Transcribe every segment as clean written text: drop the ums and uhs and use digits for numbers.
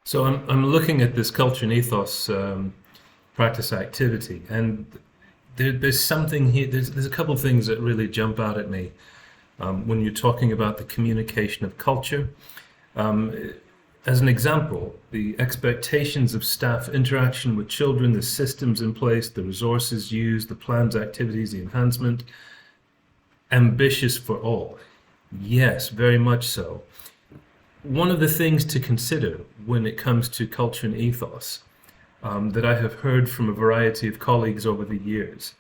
So I'm looking at this culture and ethos practice activity, and there's something here. There's a couple of things that really jump out at me when you're talking about the communication of culture. Um, as an example, the expectations of staff interaction with children, the systems in place, the resources used, the plans, activities, the enhancement, ambitious for all. Yes, very much so. One of the things to consider when it comes to culture and ethos that I have heard from a variety of colleagues over the years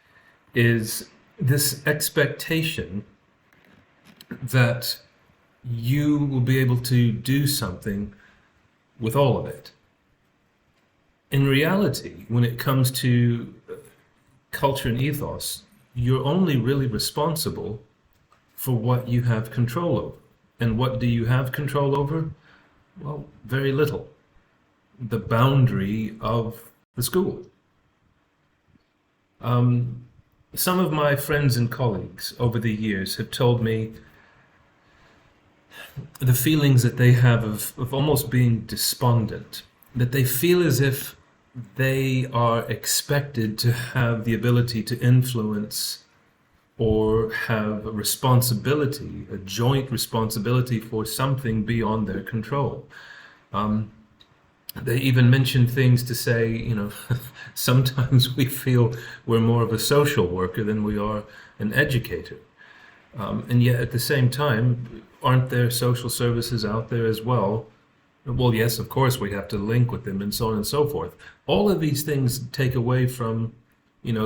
is this expectation that you will be able to do something with all of it. In reality, when it comes to culture and ethos, you're only really responsible for what you have control over. And what do you have control over? Well, very little. The boundary of the school. Some of my friends and colleagues over the years have told me the feelings that they have of almost being despondent, that they feel as if they are expected to have the ability to influence or have a responsibility, a joint responsibility for something beyond their control. They even mention things to say, sometimes we feel we're more of a social worker than we are an educator. And yet at the same time, aren't there social services out there as well? Well, yes, of course, we have to link with them and so on and so forth. All of these things take away from,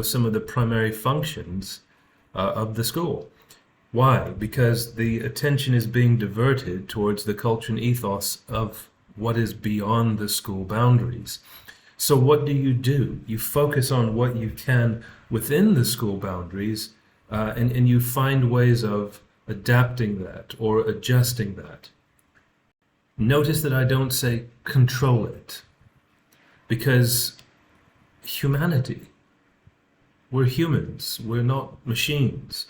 some of the primary functions of the school. Why? Because the attention is being diverted towards the culture and ethos of what is beyond the school boundaries. So what do? You focus on what you can within the school boundaries, and you find ways of adapting that or adjusting that. Notice that I don't say control it, because humanity, we're humans, we're not machines.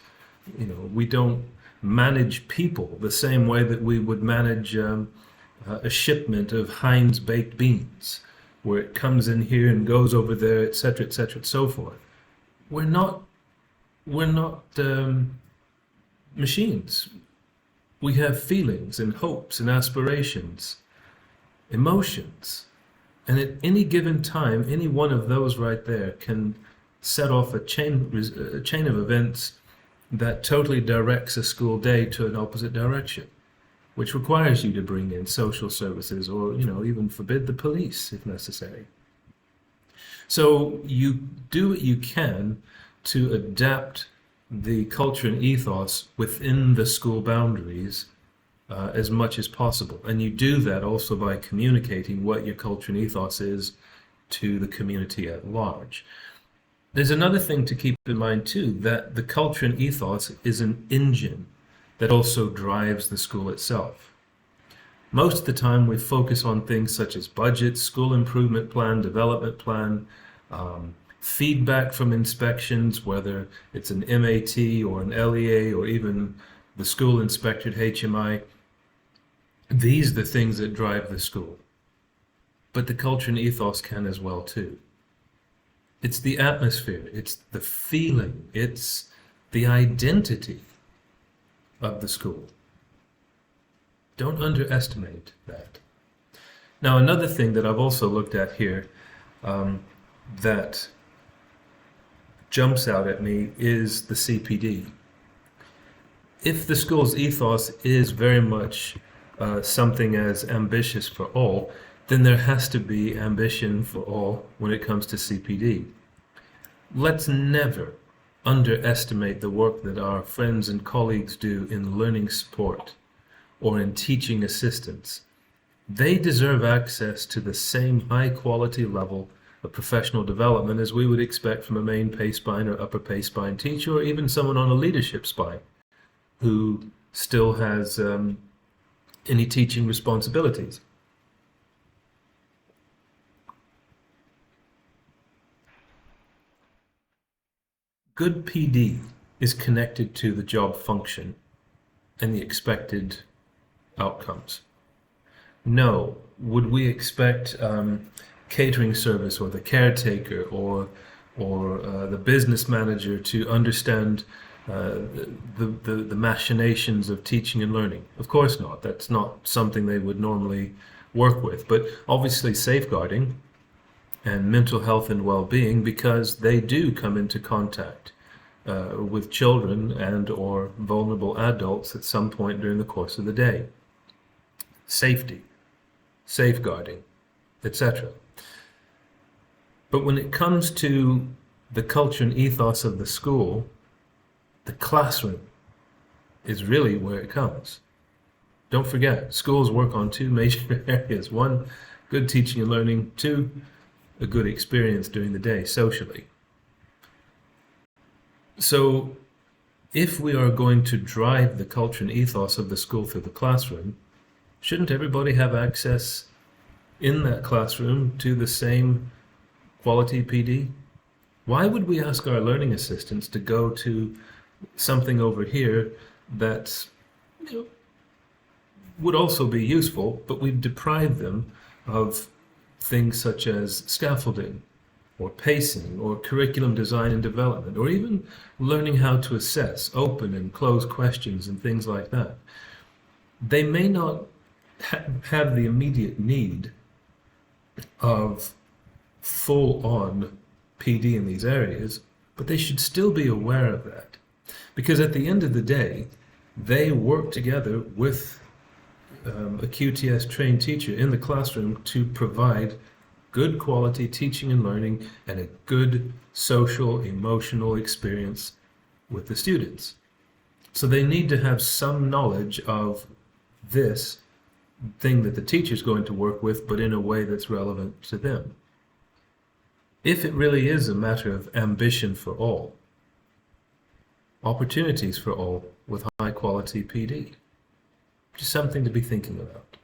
We don't manage people the same way that we would manage a shipment of Heinz baked beans, where it comes in here and goes over there, etc., etc., and so forth. We're not machines. We have feelings and hopes and aspirations, emotions, and at any given time, any one of those right there can set off a chain of events that totally directs a school day to an opposite direction, which requires you to bring in social services or, even forbid the police if necessary. So you do what you can to adapt the culture and ethos within the school boundaries as much as possible. And you do that also by communicating what your culture and ethos is to the community at large. There's another thing to keep in mind too, that the culture and ethos is an engine that also drives the school itself. Most of the time we focus on things such as budget, school improvement plan, development plan, feedback from inspections, whether it's an MAT or an LEA or even the school inspected HMI. These are the things that drive the school. But the culture and ethos can as well too. It's the atmosphere, it's the feeling, it's the identity of the school. Don't underestimate that. Now, another thing that I've also looked at here that jumps out at me is the CPD. If the school's ethos is very much something as ambitious for all, then there has to be ambition for all when it comes to CPD. Let's never underestimate the work that our friends and colleagues do in learning support or in teaching assistance. They deserve access to the same high quality level of professional development as we would expect from a main pay spine or upper pay spine teacher, or even someone on a leadership spine who still has any teaching responsibilities. Good PD is connected to the job function and the expected outcomes. No, would we expect catering service or the caretaker or the business manager to understand the machinations of teaching and learning? Of course not. That's not something they would normally work with. But obviously safeguarding and mental health and well-being, because they do come into contact with children and or vulnerable adults at some point during the course of the day. Safety, safeguarding, etc. But when it comes to the culture and ethos of the school, the classroom is really where it comes. Don't forget, schools work on two major areas. One, good teaching and learning. Two, a good experience during the day socially. So if we are going to drive the culture and ethos of the school through the classroom, shouldn't everybody have access in that classroom to the same quality PD? Why would we ask our learning assistants to go to something over here that, would also be useful, but we've deprived them of things such as scaffolding or pacing or curriculum design and development, or even learning how to assess open and closed questions and things like that? They may not have the immediate need of full-on PD in these areas, but they should still be aware of that. Because at the end of the day, they work together with a QTS trained teacher in the classroom to provide good quality teaching and learning and a good social, emotional experience with the students. So they need to have some knowledge of this thing that the teacher's going to work with, but in a way that's relevant to them. If it really is a matter of ambition for all, opportunities for all with high quality PD, just something to be thinking about.